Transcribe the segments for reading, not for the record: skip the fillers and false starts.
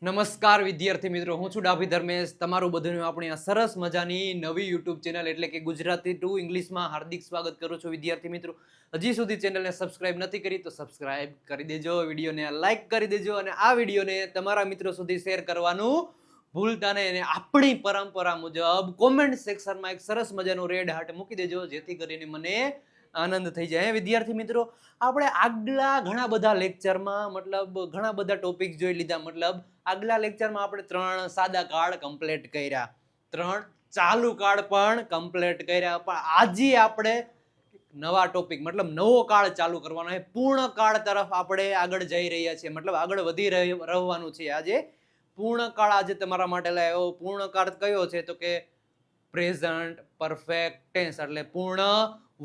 નમસ્કાર વિદ્યાર્થી મિત્રો, હું છું ડાભી ધર્મેશ. તમારું બધાનું આપણી આ સરસ મજાની નવી યુટ્યુબ ચેનલ એટલે કે ગુજરાતી ટુ ઇંગ્લિશમાં હાર્દિક સ્વાગત કરું છું. વિદ્યાર્થી મિત્રો, હજી સુધી ચેનલને સબસ્ક્રાઇબ નથી કરી તો સબસ્ક્રાઇબ કરી દેજો, વિડીયોને લાઈક કરી દેજો અને આ વિડીયોને તમારા મિત્રો સુધી શેર કરવાનું ભૂલતા નહીં. અને આપણી પરંપરા મુજબ કોમેન્ટ સેક્શનમાં એક સરસ મજાનું રેડ હાર્ટ મૂકી દેજો, જેથી કરીને મને આનંદ થઈ જાય. વિદ્યાર્થી મિત્રો, આપણે આગલા ઘણા બધા લેક્ચરમાં ઘણા બધા ટોપિક જોઈ લીધા. આગલા લેક્ચરમાં આપણે 3 સાદા કાર્ડ કમ્પ્લીટ કર્યા, 3 ચાલુ કાર્ડ પણ કમ્પ્લીટ કર્યા. પણ આજે આપણે નવા ટોપિક નવો કાર્ડ ચાલુ કરવાનો છે. પૂર્ણ કાર્ડ તરફ આપણે આગળ જઈ રહ્યા છીએ, આગળ વધી રહેવાનું છે. આજે પૂર્ણ કાર્ડ આજે તમારા માટે લાવ્યો. પૂર્ણ કાર્ડ કયો છે તો કે પ્રેઝન્ટ પરફેક્ટ ટેન્સ, એટલે પૂર્ણ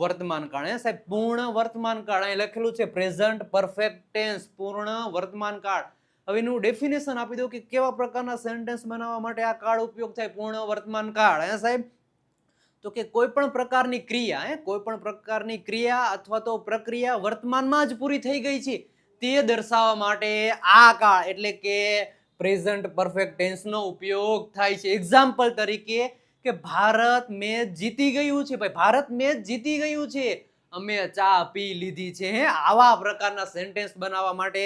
વર્તમાન કાળ. સાહેબ, પૂર્ણ વર્તમાન કાળ અહીં લખેલું છે, પ્રેઝન્ટ પરફેક્ટ ટેન્સ, પૂર્ણ વર્તમાન કાળ. હવે એનું ડેફિનેશન આપી દઉં કે કેવા પ્રકારના સેન્ટેન્સ બનાવવા માટે આ કાળ ઉપયોગ થાય, પૂર્ણ વર્તમાન કાળ. સાહેબ, તો કે કોઈ પણ પ્રકારની ક્રિયા અથવા તો પ્રક્રિયા વર્તમાનમાં જ પૂરી થઈ ગઈ છે તે દર્શાવવા માટે આ કાળ એટલે કે પ્રેઝન્ટ પરફેક્ટ ટેન્સનો ઉપયોગ થાય છે. એક્ઝામ્પલ તરીકે કે ભારત મેચ જીતી ગયું છે. ભાઈ, ભારત મેચ જીતી ગયું છે, અમે ચા પી લીધી છે. આવા પ્રકારના સેન્ટેન્સ બનાવવા માટે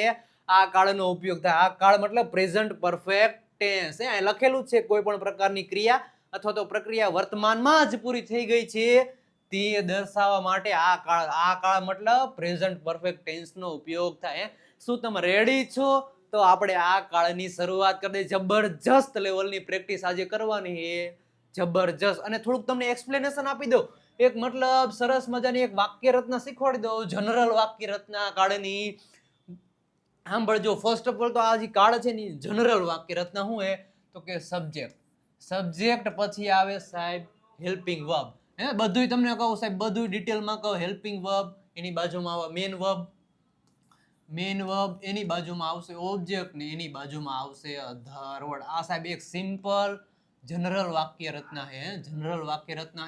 આ કાળનો ઉપયોગ થાય. આ કાળ પ્રેઝન્ટ પરફેક્ટ ટેન્સ. અહીં લખેલું છે કોઈ પણ પ્રકારની ક્રિયા અથવા તો પ્રક્રિયા વર્તમાનમાં જ પૂરી થઈ ગઈ છે તે દર્શાવવા માટે આ કાળ પ્રેઝન્ટ પરફેક્ટ ટેન્સનો ઉપયોગ થાય. શું તમે રેડી છો? તો આપણે આ કાળની શરૂઆત કરી દઈએ. જબરજસ્ત લેવલની પ્રેક્ટિસ આજે કરવાની છે, જબરજસ્ત. અને થોડુંક તમને એક્સપ્લેનેશન આપી દઉં, એક સરસ મજાની એક વાક્ય રચના શીખવાડી દઉં, જનરલ વાક્ય રચના કાળની. સાંભળજો. ફર્સ્ટ ઓફ ઓલ તો આ જે કાળ છે ને જનરલ વાક્ય રચના શું હે તો કે સબ્જેક્ટ પછી આવે સાહેબ હેલ્પિંગ વર્બ. બધું તમને કહું સાહેબ, બધું ડિટેલમાં કહું. હેલ્પિંગ વર્બ, એની બાજુમાં આવે મેન વર્બ, એની બાજુમાં આવશે ઓબ્જેક્ટ ને એની બાજુમાં આવશે અધર વર્ડ. આ સાહેબ એક સિમ્પલ જનરલ વાક્ય રચના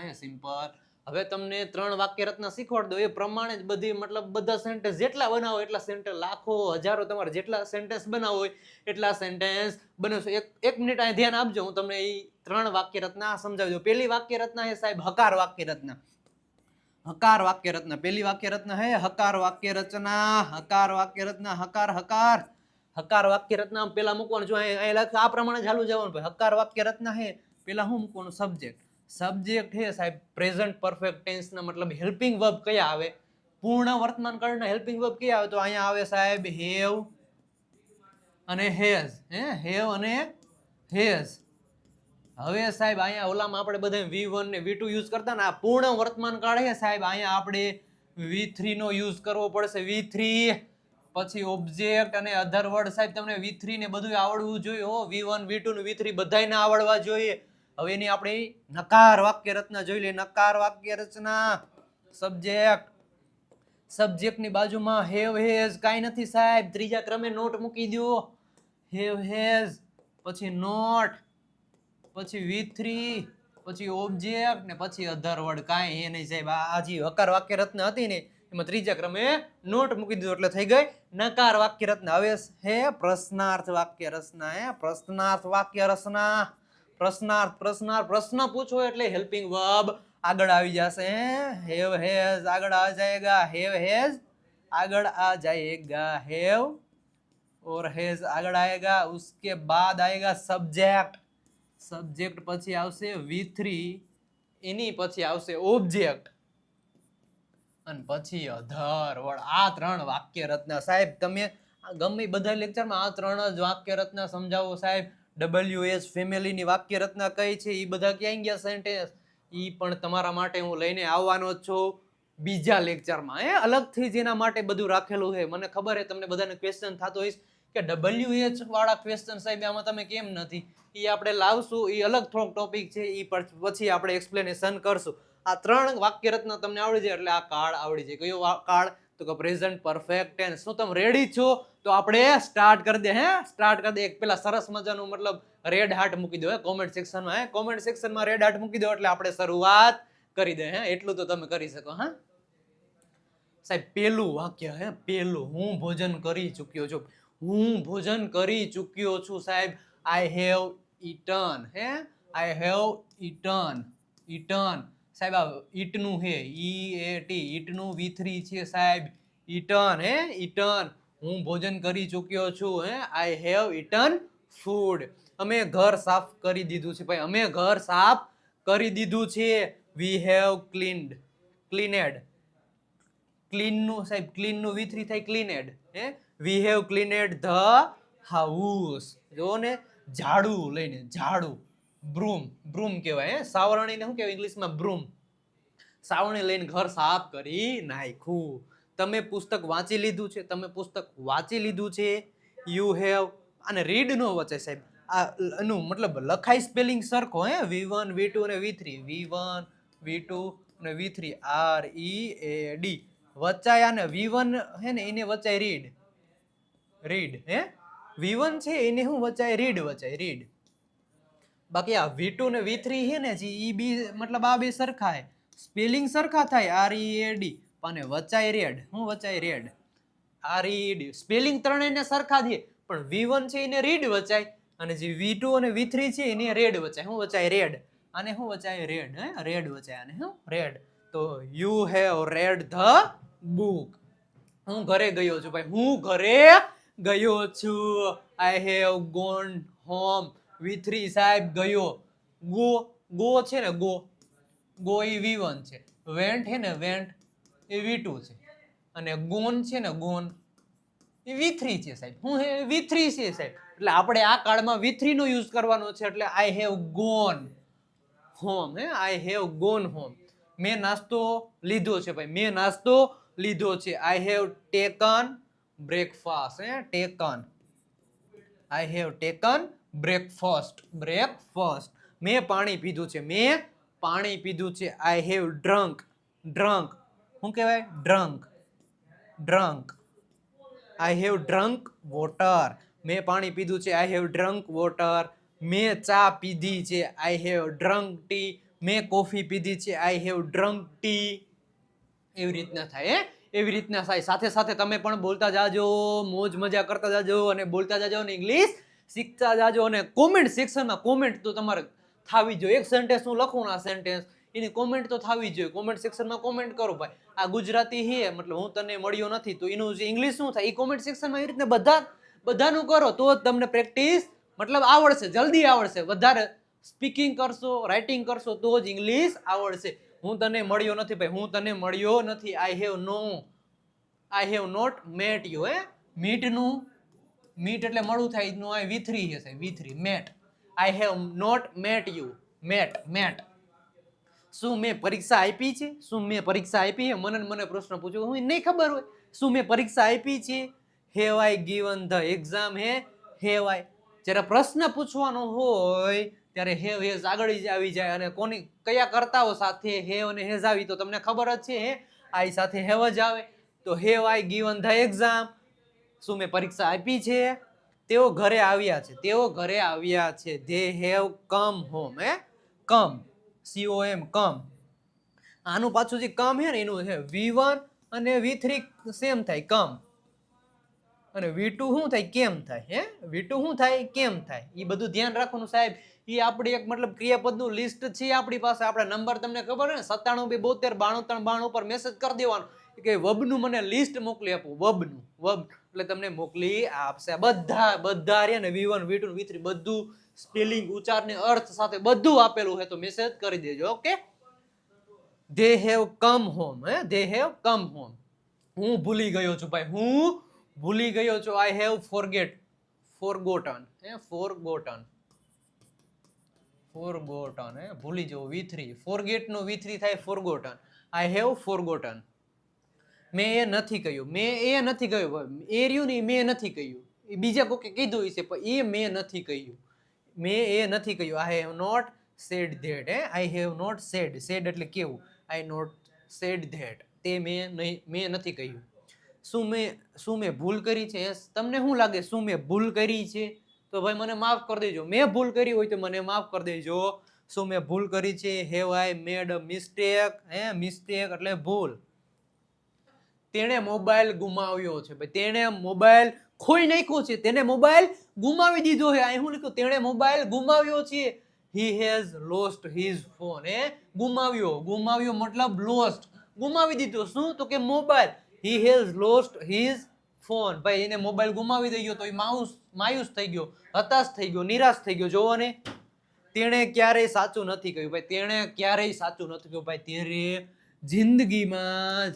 છે, સિમ્પલ. હવે તમને 3 વાક્ય રચના શીખવાડ દો, એ પ્રમાણે જ બધી બધા સેન્ટેન્સ જેટલા બનાવો એટલા સેન્ટેન્સ, લાખો હજારો તમારે જેટલા સેન્ટેન્સ બનાવો હોય એટલા સેન્ટેન્સ બનાવશો. એક મિનિટ અહીં ધ્યાન આપજો, હું તમને એ 3 વાક્ય રચના સમજાવી દઉં. પહેલી વાક્ય રચના છે સાહેબ હકાર વાક્ય રચના. પહેલી વાક્ય રચના હે હકાર વાક્ય રચના. હકાર વાક્ય રચના પેલા મૂકવાનું. જો અહીં લખે આ પ્રમાણે ચાલુ જવાનું. હકાર વાક્ય રચના હે પેલા શું મૂકવાનું? સબ્જેક્ટ હે સાહેબ પ્રેઝન્ટ પરફેક્ટ ટેન્સ ના હેલ્પિંગ વર્બ કયા આવે? પૂર્ણ વર્તમાન કાળના હેલ્પિંગ વર્બ કયા આવે? તો અહીંયા આવે સાહેબ હેવ અને હેઝ. હવે સાહેબ અહીંયા ઓલામાં આપણે બધા V1 ને V2 યુઝ કરતા ને, આ પૂર્ણ વર્તમાન કાળ છે સાહેબ, અહીંયા આપણે V3 નો યુઝ કરવો પડશે. V3 પછી ઓબ્જેક્ટ અને અધર વર્ડ. સાહેબ, તમને V3 ને બધું આવડવું જોઈએ હો. V1 V2 ને V3 બધાયને આવડવા જોઈએ. હવે એની આપણે નકાર વાક્ય રચના જોઈ લઈએ. નકાર વાક્ય રચના સબ્જેક્ટ ની બાજુમાં હેવ હેઝ કાંઈ નથી સાહેબ, ત્રીજા ક્રમે નોટ મૂકી દો. હેવ હેઝ પછી નોટ પછી V3 પછી ઓબ્જેક્ટ ને પછી અધર વર્ડ. કાંઈ એ નહીં સાહેબ. આ જે હકાર વાક્ય રચના હતી ને એમાં ત્રીજા ક્રમે નોટ મૂકી દીધો એટલે થઈ ગઈ નકાર વાક્ય રચના. હવે હે પ્રશ્નાર્થ વાક્ય રચના. પ્રશ્ન પૂછો એટલે હેલ્પિંગ વર્બ આગળ આવી જશે. હેવ હેઝ આગળ આ જાયેગા, હેવ और हैज આગળ आएगा. उसके बाद आएगा सब्जेक्ट પછી આવશે V3, એની પછી આવશે ઓબ્જેક્ટ અને પછી અધર વર્ડ. આ 3 વાક્ય રચના સાહેબ તમે ગમે બધા લેક્ચરમાં આ 3 જ વાક્ય રચના સમજાવો સાહેબ. WH ફેમિલીની વાક્ય રચના કઈ છે એ બધા ક્યાં ગયા સેન્ટેન્સ, એ પણ તમારા માટે હું લઈને આવવાનો જ છું બીજા લેક્ચરમાં. અલગથી જેના માટે બધું રાખેલું છે. મને ખબર છે તમને બધાને ક્વેશ્ચન થતો હોય કે WH વાળા ક્વેશ્ચન સાહેબ આમાં તમે કેમ નથી, એ આપણે લાવશું. એ અલગ થોડોક ટોપિક છે, એ પછી આપણે એક્સપ્લેનેશન કરશું. આ 3 વાક્ય રચના તમને આવડી જાય એટલે આ કાળ આવડી જાય. કયો કાળ તો કે પ્રેઝન્ટ પરફેક્ટ ટેન્સ. શું તમે રેડી છો? તો આપણે સ્ટાર્ટ કરી દે. એક પેલા સરસ મજાનું રેડ હાર્ટ મૂકી દો કોમેન્ટ સેક્શનમાં. કોમેન્ટ સેક્શનમાં રેડ હાર્ટ મૂકી દો એટલે આપણે શરૂઆત કરી દે. એટલું તો તમે કરી શકો. સાહેબ પેલું વાક્ય, હું ભોજન કરી ચૂક્યો છું. હું ભોજન કરી ચૂક્યો છું સાહેબ. I have eaten. I have eaten સાહેબ. આ ઈટનું હે EAT ઈટનું V3 છે સાહેબ. Eaten eaten. હું ભોજન કરી ચૂક્યો છું. I have eaten food. અમે ઘર સાફ કરી દીધું છે ભાઈ. અમે ઘર સાફ કરી દીધું છે. We have cleaned. ક્લીનનું સાહેબ ક્લીનનું V3 થાય cleaned. We have cleaned the house. જો ને ઝાડુ લઈને ઝાડુ બ્રૂમ કહેવાય. સાવરણીને શું કહેવાય ઇંગ્લિશમાં? બ્રૂમ. સાવરણી લઈને ઘર સાફ કરી નાખ્યું. તમે પુસ્તક વાંચી લીધું છે. તમે પુસ્તક વાંચી લીધું છે. You have. અને રીડ નો વચે સાહેબ. આ એનું મતલબ લખાય સ્પેલિંગ સરખો. V1 V2 અને V3. V1 V2 અને V3 READ. વચાય અને V1 હે ને એને વચાય રીડ. V1 છે એને શું વચાય? Read વચાય read. બાકી આ V2 ને V3 છે ને ઈ બી મતલબ આ બે સરખા હે. સ્પેલિંગ સરખા થાય READ અને વચાય રેડ. શું વચાય? રેડ. READ. સ્પેલિંગ ત્રણેયને સરખા છે પણ V1 છે એને રીડ વચાય અને જે V2 અને V3 છે એને રેડ વચાય. શું વચાય? રેડ. અને શું વચાય? રેડ. રેડ વચાય. અને શું? રેડ. તો you have red the book. હું ઘરે ગયો છું ભાઈ. હું ઘરે ગયો છું. I have gone home. V3 સાહેબ ગયો. ગો છે ને ગો એ V1 છે. વેન્ટ છે ને વેન્ટ એ V2 છે. અને ગોન છે ને ગોન એ V3 છે સાહેબ. હું હે V3 છે સાહેબ. એટલે આપણે આ કાળમાં V3 નો યુઝ કરવાનો છે. એટલે I have gone home. I have gone home. મેં નાસ્તો લીધો છે ભાઈ. મેં નાસ્તો લીધો છે. I have taken breakfast. I have taken breakfast. મેં પાણી પીધું છે. મેં પાણી પીધું છે. I have drunk. શું કહેવાય? Drunk. I have drunk water. મેં પાણી પીધું છે. I have drunk water. મેં ચા પીધી છે. I have drunk tea. મેં કોફી પીધી છે. I have drunk T. એવી રીતના થાય. એવી રીતના થાય. સાથે સાથે તમે પણ બોલતા જાજો, મોજ મજા કરતા જાજો અને બોલતા જાજો અને ઇંગ્લિશ શીખતા જાજો. અને કોમેન્ટ સેક્શનમાં કોમેન્ટ તો તમારે થાવી જોઈએ. એક સેન્ટેન્સ હું લખું આ સેન્ટેન્સ એની કોમેન્ટ તો થાવી જોઈએ. કોમેન્ટ સેક્શનમાં કોમેન્ટ કરો ભાઈ. આ ગુજરાતી હે મતલબ હું તને મળ્યો નથી તો એનું જે ઇંગ્લિશ શું થાય એ કોમેન્ટ સેક્શનમાં એવી રીતના બધાનું કરો તો જ તમને પ્રેક્ટિસ મતલબ આવડશે. જલ્દી આવડશે. વધારે સ્પીકિંગ કરશો, રાઇટિંગ કરશો તો જ ઇંગ્લિશ આવડશે. હું તને મળ્યો નથી ભાઈ. હું તને મળ્યો નથી. I have not met you. Meet એટલે મળું થાય એનું આ V3 છે સાહેબ. V3 met. I have not met you. Met. શું મેં પરીક્ષા આપી છે? શું મેં પરીક્ષા આપી છે? મને પ્રશ્ન પૂછ્યો હું નહીં ખબર હોય. શું મેં પરીક્ષા આપી છે? Have I given the exam. Have આઈ. જ્યારે પ્રશ્ન પૂછવાનો હોય ત્યારે હેવ હેઝ આગળ આવી જાય. અને કોની કયા કર્તાઓ સાથે હેવ અને હેઝ આવી તો તમને ખબર જ છે. આઈ સાથે હેવ જ આવે. તો have I given the exam. શું મેં પરીક્ષા આપી છે? તેઓ ઘરે આવ્યા છે. They have come home. Come COM. આનું પાછું જે કમ હે ને એનું છે V1 અને V3 સેમ થાય કમ. અને V2 શું થાય? કેમ થાય. V2 શું થાય? કેમ થાય. એ બધું ધ્યાન રાખવાનું સાહેબ. એ આપણી એક મતલબ ક્રિયાપદનું લિસ્ટ છે આપણી પાસે. આપણા નંબર તમને ખબર હોય ને 97 72 93 92 પર મેસેજ કરી દેવાનો કે વબનું મને લિસ્ટ મોકલી આપો. વબ એટલે તમને મોકલી આપશે. બધા રહ્યા ને V1 V2 V3 બધું સ્પેલિંગ ઉચ્ચાર ને અર્થ સાથે બધું આપેલું છે તો મેસેજ કરી દેજો. Okay. They have come home. They have come home. હું ભૂલી ગયો છું ભાઈ. હું ભૂલી ગયો છું. I have forgotten. ભૂલી જવું V3. ફોરગેટ નો V3 થાય ફોરગોટન. I have forgotten. મેં એ નથી કહ્યું. એ રહ્યું ને મેં નથી કહ્યું. એ બીજા કોકે કીધું હશે પણ એ મેં નથી કહ્યું. I have not said that. I have not said એટલે કેવું. I not said that. તે મેં નથી કહ્યું. શું મેં ભૂલ કરી છે? તમને શું લાગે શું મેં ભૂલ કરી છે? તો ભાઈ મને માફ કરી દેજો. મેં ભૂલ કરી હોય તો મને માફ કરી દેજો. શું મેં ભૂલ કરી છે? Have I made a mistake. Mistake એટલે ભૂલ. તેણે મોબાઈલ ગુમાવ્યો છે. તેણે મોબાઈલ ખોઈ નાખ્યો છે, તેને મોબાઈલ ગુમાવી દીધો છે. અહીં હું લખ્યું તેણે મોબાઈલ ગુમાવ્યો છે. he has lost his phone. ગુમાવ્યો મતલબ lost, ગુમાવી દીધો. શું? તો કે mobile. he has lost his phone. ભાઈ એને મોબાઈલ ગુમાવી દઈ તો એ માયુસ થઈ ગયો, હતાશ થઈ ગયો, નિરાશ થઈ ગયો. જોવો ને, તેણે ક્યારેય સાચું નથી કહ્યું. ભાઈ તેણે ક્યારેય સાચું નથી કહ્યું. ભાઈ તેરે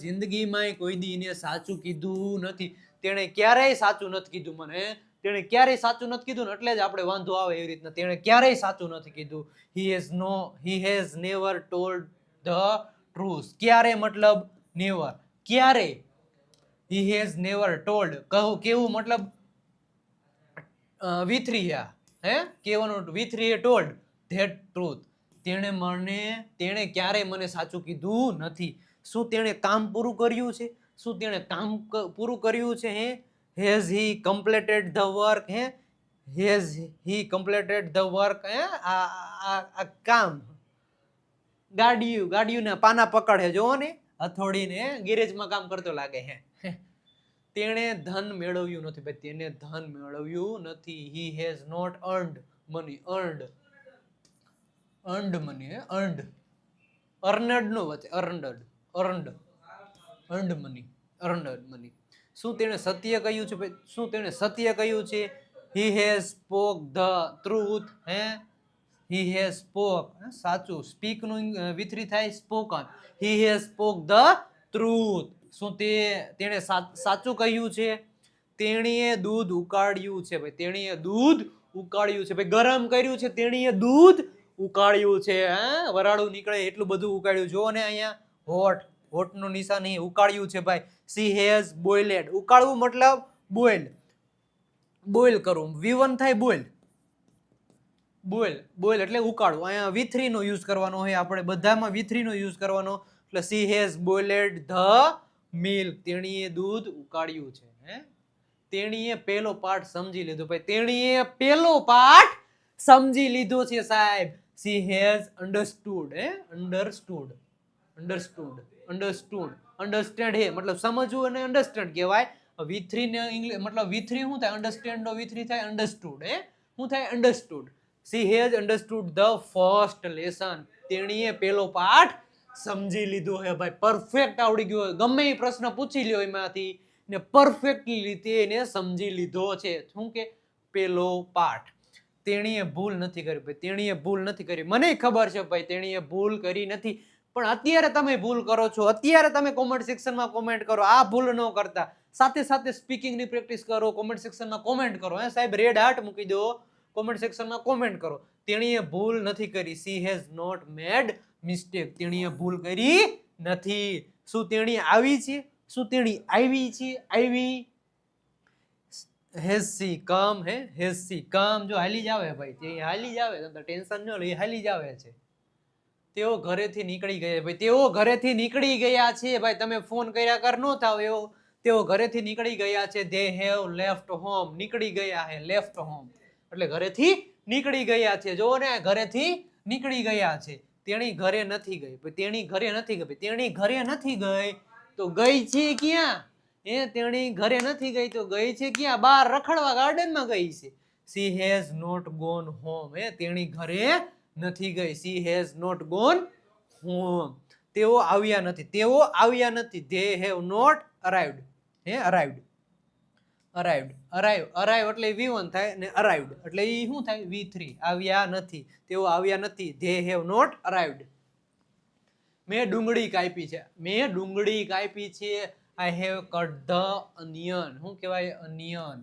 જિંદગીમાં કોઈ દી એને સાચું કીધું નથી. તેણે ક્યારેય સાચું નથી કીધું મને. તેણે ક્યારેય સાચું નથી કીધું ને એટલે જ આપણે વાંધો આવે એવી રીતના. તેણે ક્યારેય સાચું નથી કીધું. he has never told the truth. ક્યારે મતલબ never, ક્યારે. he has never told, કેવું મતલબ વિથરીયા, કેવાનું વિથરીએ told that truth. તેણે ક્યારે મને સાચું કીધું નથી. શું તેણે કામ પૂરું કર્યું છે? શું તેણે કામ પૂરું કર્યું છે? has he completed the work? has he completed the work? આ કામ ગાડીઓના પાના પકડે, જોવો ને, હથોડીને ગેરેજમાં કામ કરતો લાગે છે. તેણે ધન મેળવ્યું નથી. ભાઈ તેને ધન મેળવ્યું નથી. he has not earned money. earned money, earned નો વચ્ચે earned money. શું તેણે સત્ય કહ્યું છે? ભાઈ શું તેણે સત્ય કહ્યું છે? he has spoke the truth. he has spoke, સાચું. speak નું વિથરી થાય spoken. he has spoke the truth. શું તેણે સાચું કહ્યું છે? તેણીએ દૂધ ઉકાળ્યું છે. ભાઈ તેણીએ દૂધ ઉકાળ્યું છે. ભાઈ ગરમ કર્યું છે, તેણીએ દૂધ ઉકાળ્યું છે. વરાળું નીકળે એટલું બધું ઉકાળ્યું. જો ને અહીંયા હોટ નું નિશાન નહીં, ઉકાળ્યું છે. ભાઈ she has boiled. ઉકાળવું મતલબ બોઇલ કરવું. V1 થાય બોઇલ એટલે ઉકાળવું. અહીંયા V3 નો યુઝ કરવાનો હોય. આપણે બધામાં V3 નો યુઝ કરવાનો. એટલે she has boiled the milk. તેણીએ દૂધ ઉકાળ્યું છે. તેણીએ પહેલો પાઠ સમજી લીધો. ભાઈ તેણીએ પહેલો પાઠ સમજી લીધો છે સાહેબ. she has understood. understand હે મતલબ સમજવું અને understand કહેવાય. V3 ને ઇંગ્લિશ મતલબ V3 શું થાય? understand નો V3 થાય understood. શું થાય? understood. she has understood the first lesson. તેણીએ પહેલો પાઠ સમજી લીધો હે. ભાઈ પરફેક્ટ આવડી ગયો. ગમે એ પ્રશ્ન પૂછી લ્યો એમાંથી ને પરફેક્ટલી રીતે એને સમજી લીધો છે. શું કે? પહેલો પાઠ. તેણીએ ભૂલ નથી કરી. ભાઈ તેણીએ ભૂલ નથી કરી. મને ખબર છે ભાઈ તેણીએ ભૂલ કરી નથી, પણ અત્યારે તમે ભૂલ કરો છો. અત્યારે તમે કોમેન્ટ સેક્શનમાં કોમેન્ટ કરો. આ ભૂલ ન કરતા. સાથે સાથે સ્પીકિંગની પ્રેક્ટિસ કરો. કોમેન્ટ સેક્શનમાં કોમેન્ટ કરો. સાહેબ રેડ હાર્ટ મૂકી દો. કોમેન્ટ સેક્શનમાં કોમેન્ટ કરો. તેણીએ ભૂલ નથી કરી. she has not made mistake. તેણીએ ભૂલ કરી નથી. શું તેણી આવી છે? શું તેણી આવી છે? આવી. has she come? has she come? જો હાલી જ આવે ભાઈ, તે હાલી જ આવે. તમે ટેન્શન ન લો, એ હાલી જ આવે છે. તેઓ ઘરેથી નીકળી ગયા. ભાઈ તેઓ ઘરેથી નીકળી ગયા છે. ભાઈ તમે ફોન કર્યા કર નો થાવ એવો. તેઓ ઘરેથી નીકળી ગયા છે. they have left home. નીકળી ગયા છે. left home એટલે ઘરેથી નીકળી ગયા છે. જો ને ઘરેથી નીકળી ગયા છે. તેણી ઘરે નથી ગઈ. ભાઈ તેણી ઘરે નથી ગઈ. તેણી ઘરે નથી ગઈ તો ગઈ છે ક્યાં? તેણી ઘરે નથી ગઈ તો ગઈ છે ક્યાં? બહાર રખડવા, ગાર્ડનમાં ગઈ છે. she has not gone home. તેણી ઘરે નથી ગઈ. she has not gone home. તેઓ આવ્યા નથી. તેઓ આવ્યા નથી. they have not arrived. arrive એટલે V1 થાય ને arrived એટલે એ શું થાય? V3. આવ્યા નથી. તેઓ આવ્યા નથી. they have not arrived. મેં ડુંગળી કાપી છે. I have cut the onion. શું કહેવાય? onion.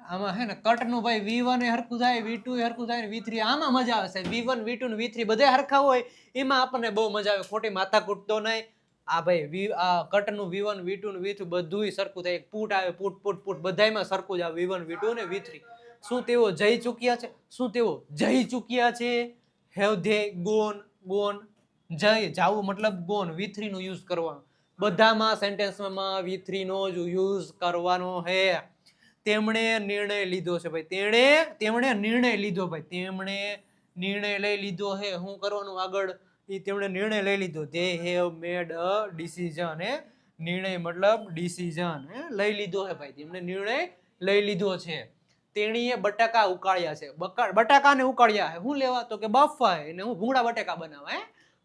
આમાં હે ને કટ નું ભાઈ V1 એ હરખું થાય, V2 એ હરખું થાય ને V3. આમાં મજા આવે છે. V1 V2 ને V3 બધા હરખા હોય એમાં આપણને બહુ મજા આવે. ખોટી માથા કૂટતો નહીં. આ ભાઈ આ કટ નું V1 V2 ને V3 બધું સરખું થાય. પૂટ આવે, પૂટ બધાયમાં સરખું જ આવે. V1 V2 ને V3. શું તેઓ જઈ ચૂક્યા છે? have they gone? જાવું મતલબ gone. V3 નો યુઝ કરવાનો. બધામાં સેન્ટેન્સમાં V3 નો જ યુઝ કરવાનો હે. તેમણે નિર્ણય લીધો છે. ભાઈ તેમણે નિર્ણય લીધો. ભાઈ તેમણે નિર્ણય લઈ લીધો હે. શું કરવાનું આગળ? તેમણે નિર્ણય લઈ લીધો. they have made a decision. નિર્ણય મતલબ ડિસિઝન, લઈ લીધો છે ભાઈ, તેમણે નિર્ણય લઈ લીધો છે. તેણીએ બટાકા ઉકાળ્યા છે. બટાકાને ઉકાળ્યા છે, શું લેવા? તો કે બાફવા, એને હું ભૂંગળા બટાકા બનાવવા.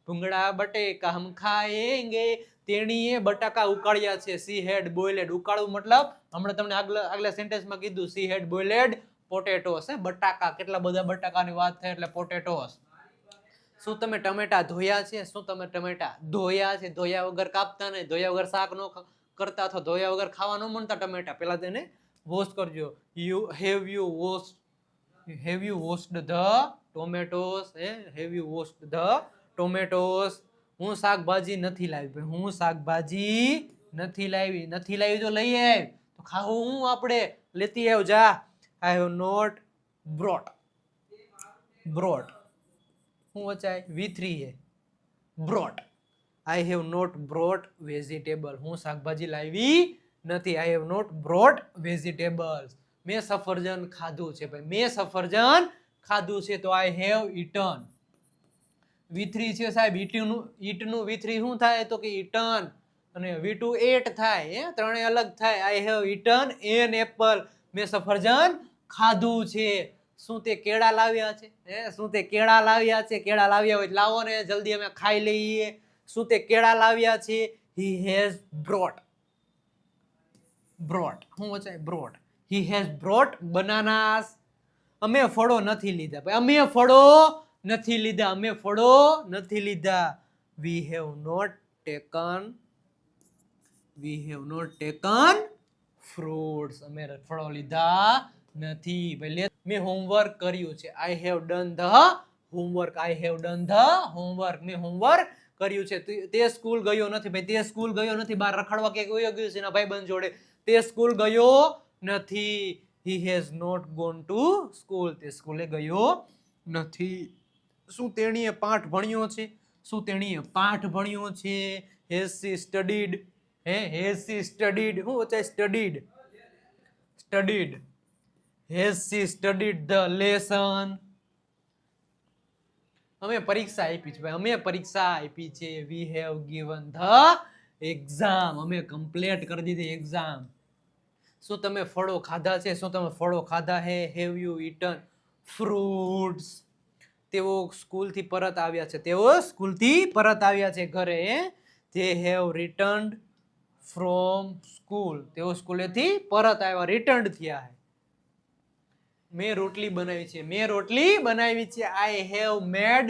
ભૂંગળા બટેકા હમ ખાએંગે. તેણીએ બટાકા ઉકાળ્યા છે. She had boiled. ઉકાળવું મતલબ હમણાં તમને આગલા સેન્ટેન્સમાં કીધું, સી હેડ બોઇલ્ડ પોટેટોસ. બટાકા, કેટલા બધા બટાકાની વાત થઈ એટલે પોટેટોસ. શું તમે ટમેટા ધોયા છે? શું તમે ટમેટા ધોયા છે? ધોયા વગર કાપતા નહીં, ધોયા વગર શાક નો કરતા, અથવા ધોયા વગર ખાવા ન મળતા ટમેટા. પેલા તેને વોશ કરજો. Have you washed the tomatoes? Have you washed the tomatoes? હું શાકભાજી નથી લાવી. હું શાકભાજી નથી લાવી. નથી લાવી તો લઈ આવ. તો ખાવું હું આપણે? લેતી આવ જા. I have not brought. Brought શું વચાય? V3 હે. Brought. I have not brought vegetable. હું શાકભાજી લાવી નથી. I have not brought vegetables. મેં સફરજન ખાધું છે ભાઈ. મેં સફરજન ખાધું છે તો આઈ હેવ ઈટન. V3 છે સાહેબ, ઈટનું V3 શું થાય? તો કે ઈટન. અને V2 એટ થાય. ત્રણેય અલગ થાય. I have eaten an apple. મેં સફરજન ખાધું છે. શું તે કેળા લાવ્યા છે? શું તે કેળા લાવ્યા છે? કેળા લાવ્યા હોય લાવો ને, જલ્દી અમે ખાઈ લઈએ. શું તે કેળા લાવ્યા છે? હી હેઝ બ્રોટ. બ્રોટ શું વચાય? Brought. He has brought bananas. અમે ફળો નથી લીધા ભાઈ. અમે ફળો નથી લીધા. અમે ફળો નથી લીધા. We have not taken fruits. અમે ફળો લીધા નથી ભાઈ. મેં હોમવર્ક કર્યું છે. I have done the homework. I have done the homework. મેં હોમવર્ક કર્યું છે. તે સ્કૂલ ગયો નથી ભાઈ. તે સ્કૂલ ગયો નથી. બહાર રખડવા કે ગયો છે એના ભાઈબંધ જોડે. તે સ્કૂલ ગયો નથી. He has not gone to school. તે સ્કૂલે ગયો નથી. શું તેણીએ પાઠ ભણ્યો છે? શું તેણીએ પાઠ ભણ્યો છે? Has she studied? Has she studied? શું વચાય? Studied. Studied. Has she studied the lesson? અમે પરીક્ષા આપી છે ભાઈ. અમે પરીક્ષા આપી છે. We have given the exam. અમે કમ્પ્લીટ કરી દીધી એક્ઝામ. શું તમે ફળો ખાધા છે? શું તમે ફળો ખાધા હે? Have you eaten fruits? તેઓ સ્કૂલથી પરત આવ્યા છે. તેઓ સ્કૂલથી પરત આવ્યા છે ઘરે. They have returned from school. તેઓ સ્કૂલેથી પરત આવ્યા, રિટર્ન્ડ થયા છે. મેં રોટલી બનાવી છે. મેં રોટલી બનાવી છે. આઈ હેવ મેડ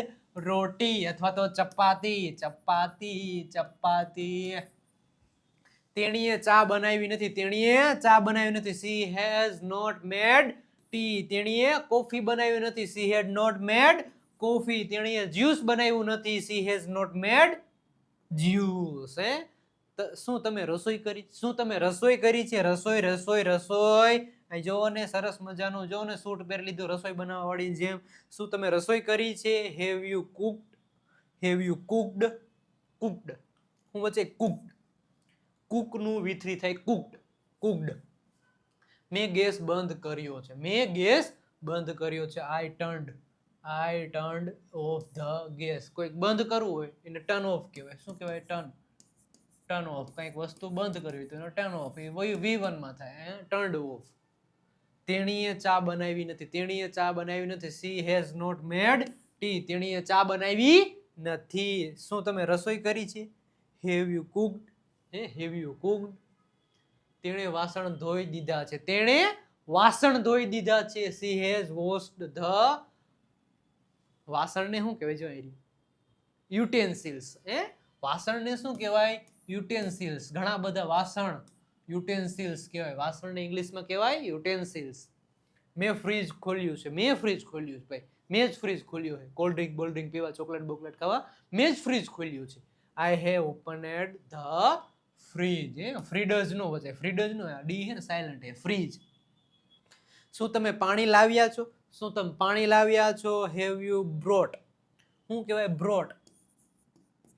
રોટી અથવા તો ચપાતી. ચપાતી. તેણીએ ચા બનાવી નથી. તેણીએ ચા બનાવી નથી. She has not made tea. તેણીએ કોફી બનાવી નથી. She had not made coffee. તેણીએ જ્યુસ બનાવ્યું નથી. She has not made juice. શું તમે રસોઈ કરી? શું તમે રસોઈ કરી છે? રસોઈ. અહીં જોવો ને, સરસ મજાનું જોવો ને, સૂટ પહેરી લીધું રસોઈ બનાવવા વાળી જેમ. શું તમે રસોઈ કરી છે? Have you cooked? Have you cooked? Cooked શું વચ્ચે? કુકડ. કુકનું V3 થાય કુકડ. મેં ગેસ બંધ કર્યો છે. મેં ગેસ બંધ કર્યો છે. આઈ ટર્ન્ડ ઓફ ધ ગેસ. કોઈક બંધ કરવું હોય એને ટર્ન ઓફ કહેવાય. શું કહેવાય? Turn off. કંઈક વસ્તુ બંધ કરવી તો એનો ટર્ન ઓફ. એ V1 માં થાય. Turned off. તેણીએ ચા બનાવી નથી. તેણીએ ચા બનાવી નથી. She has not made tea. તેણીએ ચા બનાવી નથી. શું તમે રસોઈ કરી છે? Have you cooked? Have you cooked? તેણે વાસણ ધોઈ દીધા છે. તેણે વાસણ ધોઈ દીધા છે. She has washed the. વાસણને શું કહેવાય? જો યુટેન્સિલ્સ. વાસણને શું કહેવાય? યુટેન્સિલ્સ. ઘણા બધા વાસણ યુટેન્સિલ્સ કહેવાય. વાસણને ઇંગ્લિશમાં કહેવાય યુટેન્સિલ્સ. મેં ફ્રીજ ખોલ્યું છે. મેં ફ્રીજ ખોલ્યું છે ભાઈ. મેં જ ફ્રીજ ખોલ્યું છે. કોલ્ડ ડ્રિંક પીવા, ચોકલેટ ખાવા મેં જ ફ્રીજ ખોલ્યું છે. I have opened the fridge. Fridge નો વચાય. ફ્રીડઝ નો ડી હે ને સાયલન્ટ હે. ફ્રીજ. શું તમે પાણી લાવ્યા છો? શું તમે પાણી લાવ્યા છો? Have you brought? શું કહેવાય? Brought.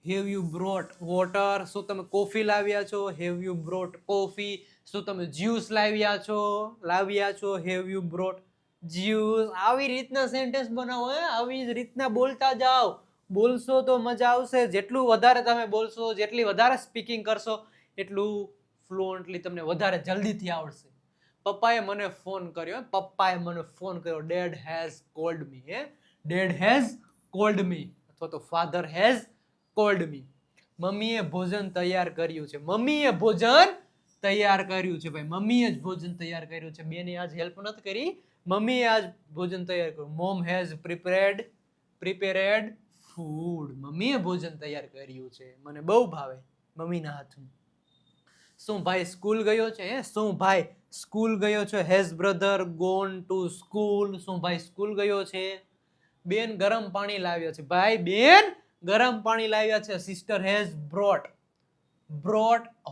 Have you brought water? શું તમે કોફી લાવ્યા છો? Have you brought coffee? શું તમે જ્યુસ લાવ્યા છો? Have you brought juice? આવી રીતના સેન્ટેન્સ બનાવો. આવી જ રીતના બોલતા જાઓ. બોલશો તો મજા આવશે. જેટલું વધારે તમે બોલશો, જેટલી વધારે સ્પીકિંગ કરશો એટલું ફ્લુઅન્ટલી તમને વધારે જલ્દીથી આવડશે. પપ્પાએ મને ફોન કર્યો. Dad has called me. Dad has called me અથવા તો ફાધર હેઝ કોલ્ડ મી. મમ્મીએ ભોજન તૈયાર કર્યું છે. મમ્મીએ ભોજન તૈયાર કર્યું છે ભાઈ. મમ્મીએ જ ભોજન તૈયાર કર્યું છે. બેને આજ હેલ્પ નથી કરી. મમ્મીએ આજ ભોજન તૈયાર કર્યું. Mom has prepared food. મમ્મીએ ભોજન તૈયાર કર્યું છે. મને બહુ ભાવે મમ્મીના હાથનું. શું ભાઈ સ્કૂલ ગયો છે? શું ભાઈ સ્કૂલ ગયો છે? Has brother gone to school. શું ભાઈ સ્કૂલ ગયો છે? બેન ગરમ પાણી લાવ્યા છે. ભાઈ બેન ગરમ પાણી લાવ્યા છે. Sister has brought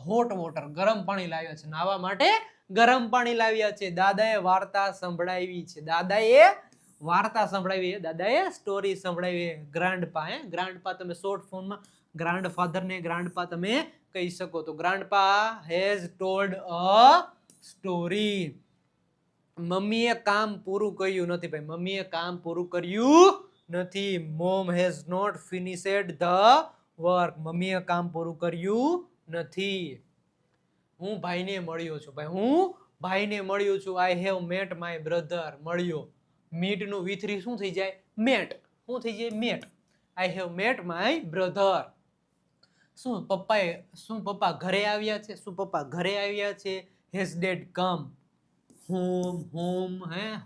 hot water. ગરમ પાણી લાવ્યા છે. નાવા માટે ગરમ પાણી લાવ્યા છે. દાદાએ વાર્તા સંભળાવી છે. દાદાએ સ્ટોરી સંભળાવી. ગ્રાન્ડપા તમે શોર્ટ ફોર્મમાં ગ્રાન્ડફાધર ને ગ્રાન્ડપા તમે કહી શકો. તો ગ્રાન્ડપા હેઝ ટોલ્ડ અ સ્ટોરી. મમ્મીએ કામ પૂરું કર્યું નથી ભાઈ. મમ્મીએ કામ પૂરું કર્યું નથી. Mom has not finished the work. મમ્મીએ કામ પૂરું કર્યું નથી. હું ભાઈને મળ્યો છું ભાઈ. I have met my brother. મળ્યો. મીટ નું V3 શું થઈ જાય? મેટ. શું થઈ જાય? Met. I have met my brother. શું પપ્પા ઘરે આવ્યા છે? Has dad come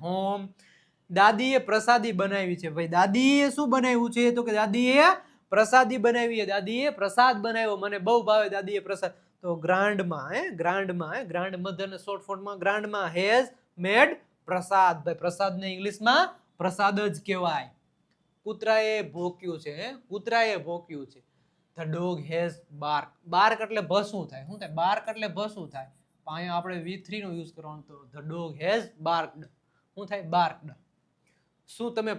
home. દાદીએ પ્રસાદી બનાવી છે ભાઈ. દાદીએ શું બનાવ્યું છે? તો કે દાદીએ પ્રસાદી બનાવી છે. દાદીએ પ્રસાદ બનાવ્યો. મને બહુ ભાવે દાદીએ પ્રસાદ. તો ગ્રાન્ડમધર ને શોર્ટ ફોર્મમાં ગ્રાન્ડમા હેઝ મેડ પ્રસાદ. ભાઈ પ્રસાદને ઇંગ્લિશમાં પ્રસાદ જ કહેવાય. કૂતરાએ ભોંક્યું છે. The dog has bark. Bark એટલે ભસવું થાય. શું થાય? બાર્ક એટલે ભસવું થાય. અહીંયા આપણે V3 નો યુઝ કરવાનો. તો ધ ડોગ હેઝ બાર્કડ. શું થાય? બાર્કડ. શું તમે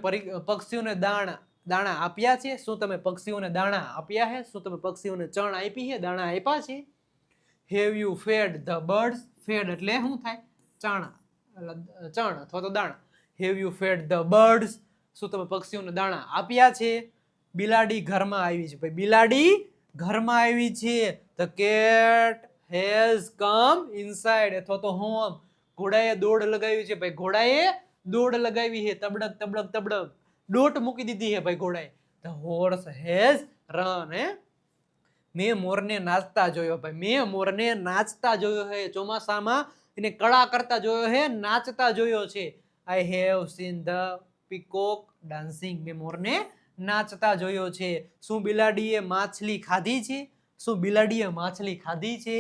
પક્ષીઓને દાણા આપ્યા છે? શું તમે પક્ષીઓને દાણા આપ્યા છે? શું તમે પક્ષીઓને ચણ આપી છે? દાણા આપ્યા છે? Have you fed the birds. Fed એટલે શું થાય? ચણ અથવા તો દાણા. Have you fed the birds. શું તમે પક્ષીઓને દાણા આપ્યા છે? બિલાડી ઘરમાં આવી છે ભાઈ. બિલાડી ઘરમાં આવી છે. The cat has come inside અથવા તો હોમ. ઘોડાએ દોડ લગાવી છે ભાઈ. ઘોડાએ દોડ લગાવી છે. તબડક. દોટ મૂકી દીધી છે ભાઈ ઘોડાએ. The horse has run. મેં મોરને નાચતા જોયો છે. ચોમાસામાં એને કળા કરતા જોયો છે. નાચતા જોયો છે. I have seen the peacock dancing. મેં મોરને નાચતા જોયો છે. શું બિલાડીએ માછલી ખાધી છે?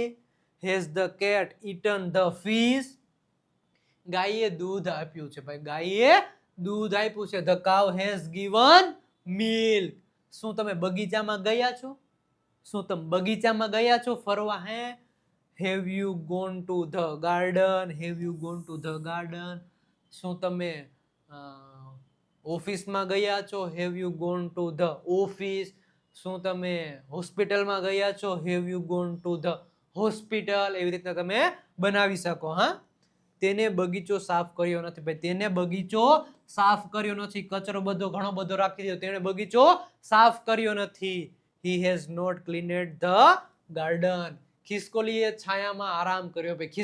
Has the cat eaten the fish. ગાયે દૂધ આપ્યું છે ભાઈ. The cow has given milk. શું તમે બગીચામાં ગયા છો? ફરવા? Have you gone to the garden. શું તમે ઓફિસમાં ગયા છો? Have you gone to the office. શું તમે હોસ્પિટલમાં ગયા છો? Have you gone to the hospital. એવી રીતના તમે બનાવી શકો. તેને બગીચો સાફ કર્યો નથી ભાઈ. કચરો ઘણો બધો રાખી દીધો. તેને બગીચો સાફ કર્યો નથી. He has not cleaned the garden. ખિસકોલીએ છાયામાં આરામ કર્યો ભાઈ.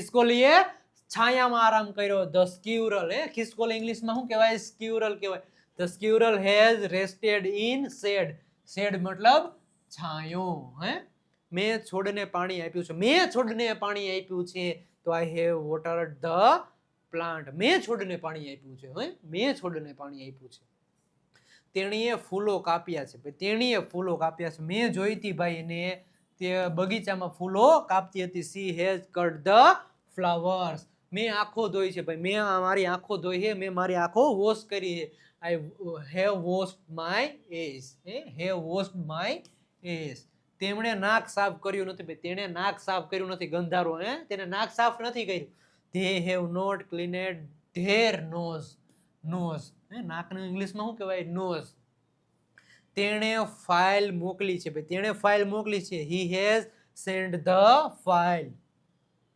The squirrel. ખિસકોલી ઇંગ્લિશમાં શું કહેવાય? સ્ક્વિરલ કહેવાય. The squirrel has rested in shade. Shade મતલબ છાંયો. મેં છોડને પાણી આપ્યું છે. તો I have watered the plant. મેં છોડને પાણી આપ્યું છે. તેણીએ ફૂલો કાપ્યા છે. મેં જોઈ હતી ભાઈ એને તે બગીચામાં ફૂલો કાપતી હતી. She has cut the flowers. મેં આંખો ધોઈ છે ભાઈ. મેં મારી આંખો ધોઈ છે. મેં મારી આંખો વોશ કરી છે. I have washed my S. તેમણે નાક સાફ કર્યું નથી ભાઈ. તેણે નાક સાફ કર્યું નથી. ગંધારો. તેને નાક સાફ નથી કર્યું. They have not cleaned their nose. નાકનું ઇંગ્લિશમાં શું કહેવાય? નોઝ. તેણે ફાઇલ મોકલી છે ભાઈ. He has send the file.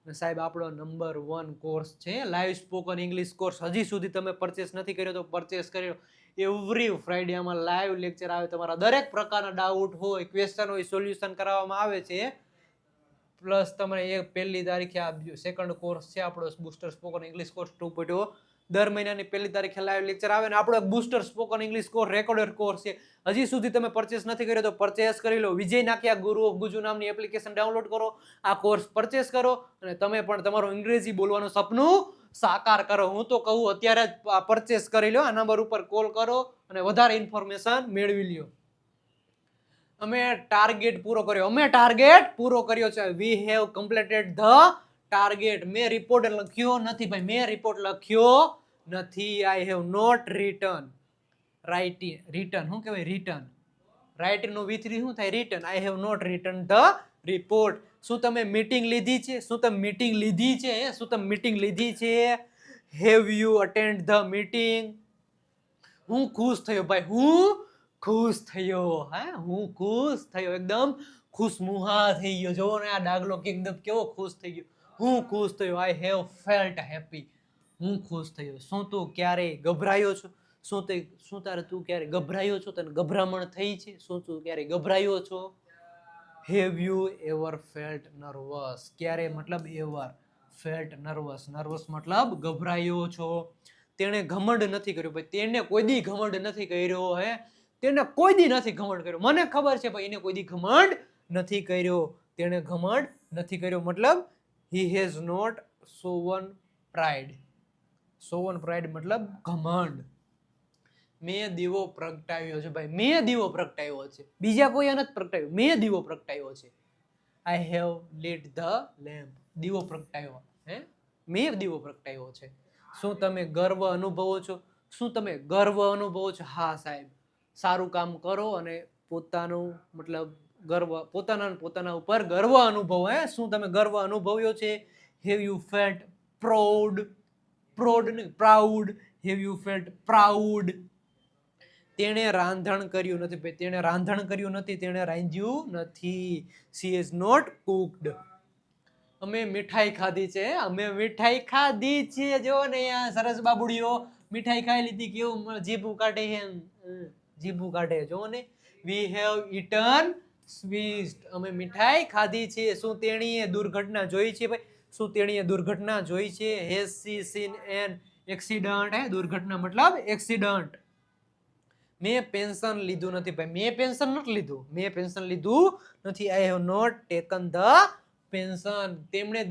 સાહેબ આપણો નંબર 1 કોર્સ છે લાઈવ સ્પોકન ઇંગ્લિશ કોર્સ. હજી સુધી તમે પરચેસ નથી કર્યો તો પરચેસ કર્યો. એવરી ફ્રાઈડે આમાં લાઈવ લેક્ચર આવે. તમારા દરેક પ્રકારના ડાઉટ હોય, ક્વેશ્ચન હોય, સોલ્યુશન કરાવવામાં આવે છે. પ્લસ તમારે એક પહેલી તારીખે આ સેકન્ડ કોર્સ છે આપણો બુસ્ટર સ્પોકન ઇંગ્લિશ કોર્સ 2.0 દર મહિનાની પહેલી તારીખે લાઈવ લેક્ચર આવે ને આપણો booster spoken English course recorded course છે. હજી સુધી તમે પરચેસ નથી કર્યો તો પરચેસ કરી લો. વિજય નાખ્યા ગુરુ ઓફ ગુજુ નામની એપ્લિકેશન ડાઉનલોડ કરો, આ કોર્સ પરચેસ કરો અને તમે પણ તમારું અંગ્રેજી બોલવાનું સપનું સાકાર કરો. હું તો કહું અત્યારે જ પરચેસ કરી લો, આ નંબર ઉપર કોલ કરો અને વધારે ઇન્ફોર્મેશન મેળવી લ્યો. અમે ટાર્ગેટ પૂરો કર્યો છે. We have completed the target. મેં રિપોર્ટ લખ્યો નથી ભાઈ, મેં રિપોર્ટ લખ્યો નથી. I have not return. Return શું કહેવાય? રિટર્ન. રાઇટ નું V3 શું થાય? Return. I have not return the report. શું તમે મીટિંગ લીધી છે? Have you attend the meeting? હું ખુશ થયો ભાઈ, હું ખુશ થયો એકદમ ખુશમુહા થઈ ગયો. જો ને આ ડાગલો એકદમ કેવો ખુશ થઈ ગયો. હું ખુશ થયો. I have felt happy. હું ખુશ થયો. શું તું ક્યારે ગભરાયો છો? તું ક્યારે ગભરાયો છો? તને ગભરામણ થઈ છે? શું તું ક્યારે ગભરાયો છો? Have you ever felt nervous? ક્યારે મતલબ એવર, ફેલ્ટ નર્વસ, નર્વસ મતલબ ગભરાયો છો. તેણે ઘમંડ નથી કર્યો ભાઈ, તેને કોઈ દી ઘમંડ નથી કર્યો. તેને કોઈ દી નથી ઘમંડ કર્યો. મને ખબર છે ભાઈ એને કોઈ દી ઘમંડ નથી કર્યો. તેણે ઘમંડ નથી કર્યો મતલબ he has not shown pride. shown pride મતલબ ઘમંડ. મેં દીવો પ્રગટાવ્યો છે ભાઈ, મેં દીવો પ્રગટાવ્યો છે. બીજા કોઈ નથી પ્રગટાવ્યો, મેં દીવો પ્રગટાવ્યો છે. I have lit the lamp. દીવો પ્રગટાવ્યો. મેં દીવો પ્રગટાવ્યો છે. શું તમે ગર્વ અનુભવો છો? હા સાહેબ. સારું કામ કરો અને પોતાનું મતલબ ગર્વ, પોતાના ઉપર ગર્વ અનુભવો. શું તમે ગર્વ અનુભવ્યો છે? Have you felt proud? Have you felt proud? તેણે રાંધણ કર્યું નથી ભાઈ, તેણે રાંધ્યું નથી. she has not cooked. અમે મીઠાઈ ખાધી છે. જો ને આ સરસ બાબુડીઓ મીઠાઈ ખાઈ લીધી. કેવું જીભું કાઢે જો ને. We have eaten sweet. અમે મીઠાઈ ખાધી છે. શું તેણીએ દુર્ઘટના જોઈ છે ભાઈ? Has she seen an accident? દુર્ઘટના મતલબ એક્સિડન્ટ. મેં પેન્શન લીધું નથી ભાઈ, મેં પેન્શન લીધું નથી. I have not taken the pension. તેમણે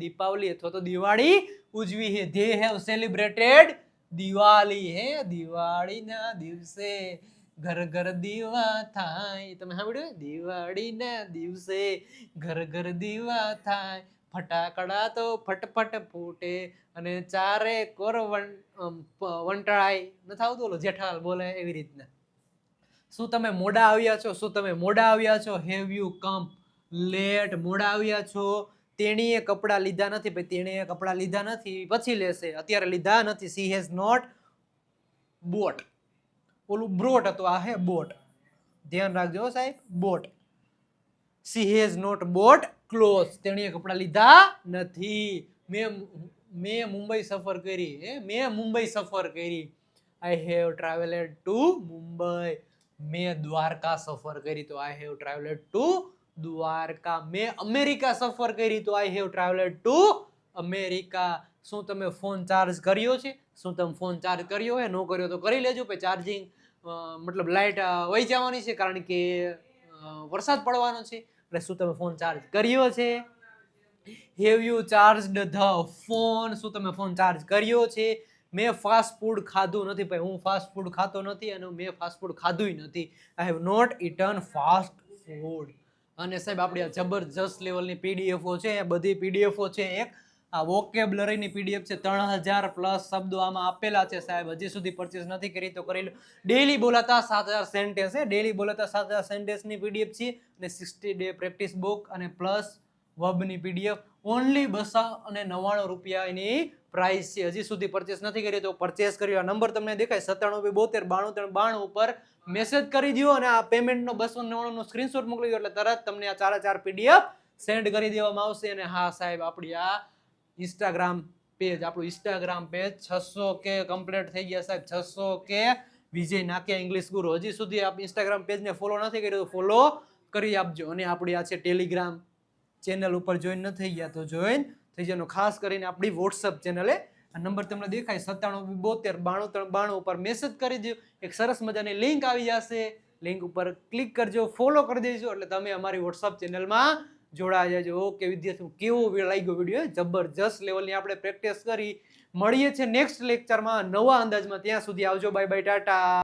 દીપાવલી અથવા તો દિવાળી ઉજવી છે. They have celebrated Diwali. દિવાળીના દિવસે ઘર ઘર દીવા થાય. તમે સાંભળ્યું? દિવાળીના દિવસે ઘર ઘર દીવા થાય. ફટાકડા તો ફટફટ ફૂટે અને ચારે કોર વંટાળાય. નથી આવતું ઓલો જેઠાલાલ બોલે એવી રીતના. શું તમે મોડા આવ્યા છો? Have you come late? મોડા આવ્યા છો. તેણીએ કપડાં લીધા નથી ભાઈ, પછી લેશે, અત્યારે લીધા નથી. She has not bought. ઓલું બ્રોટ હતું, આ હે બોટ. ધ્યાન રાખજો સાહેબ, bought. She has not bought cloth. તેણીએ કપડાં લીધા નથી. મેં મુંબઈ સફર કરી. I have travelled to Mumbai. મેં દ્વારકા સફર કરી તો I have travelled to Dwarka. મેં અમેરિકા સફર કરી તો I have travelled to America. શું તમે ફોન ચાર્જ કર્યો છે? ન કર્યો તો કરી લેજો ભાઈ. ચાર્જિંગ મતલબ લાઇટ વહી જવાની છે કારણ કે વરસાદ પડવાનો છે. એટલે શું તમે ફોન ચાર્જ કર્યો છે? Have you charged the phone? શું તમે ફોન ચાર્જ કર્યો છે? મેં ફાસ્ટ ફૂડ ખાધું નથી ભાઈ, હું ફાસ્ટ ફૂડ ખાતો નથી અને મેં ફાસ્ટ ફૂડ ખાધું નથી. I have not eaten fast food. અને સાહેબ આપણી આ જબરજસ્ત લેવલની પીડીએફઓ છે, બધી પીડીએફઓ છે. એક આ વોકેબ્લરીની પીડીએફ છે, 3000 પ્લસ શબ્દો આમાં આપેલા છે સાહેબ. હજી સુધી પરચેસ નથી કરી તો કરી લો. ડેલી બોલાતા 7000 સેન્ટેન્સ સેન્ટેન્સની પીડીએફ છે અને 60 ડે પ્રેક્ટિસ બુક અને પ્લસ વર્બની પીડીએફ. ઓનલી 299 રૂપિયા એની પ્રાઇસ છે. હજી સુધી પરચેસ નથી કરી તો પરચેસ કરી. આ નંબર તમને દેખાય 9772929392 ઉપર મેસેજ કરી દો અને આ પેમેન્ટનો 299 નો સ્ક્રીનશોટ મોકલી દો એટલે તરત તમને આ 4 પીડીએફ સેન્ડ કરી દેવામાં આવશે. અને હા સાહેબ આપણી આ ઇન્સ્ટાગ્રામ પેજ 600K કમ્પ્લીટ થઈ ગયા સાહેબ. 600K વિજય નાક્યા ઇંગ્લિશ ગુરુ. હજી સુધી આપ ઇન્સ્ટાગ્રામ પેજને ફોલો નથી કર્યું તો ફોલો કરી આપજો. અને આપણી આ છે ટેલિગ્રામ ચેનલ ઉપર જોઈન ન થઈ ગયા તો જોઈન થઈ જવાનું. ખાસ કરીને આપણી વોટ્સઅપ ચેનલે આ નંબર તમને દેખાય 9772929392 ઉપર મેસેજ કરી દો. એક સરસ મજાની લિંક આવી જશે, લિંક ઉપર ક્લિક કરજો, ફોલો કરી દેજો એટલે તમે અમારી વોટ્સઅપ ચેનલમાં જોડાઈ જજો. ઓકે વિદ્યાર્થીઓ, કેવો લાગ્યો વિડીયો? જબરજસ્ત લેવલની આપણે પ્રેક્ટિસ કરી. મળીએ છીએ નેક્સ્ટ લેક્ચરમાં નવા અંદાજમાં. ત્યાં સુધી આવજો, બાય બાય, ટાટા.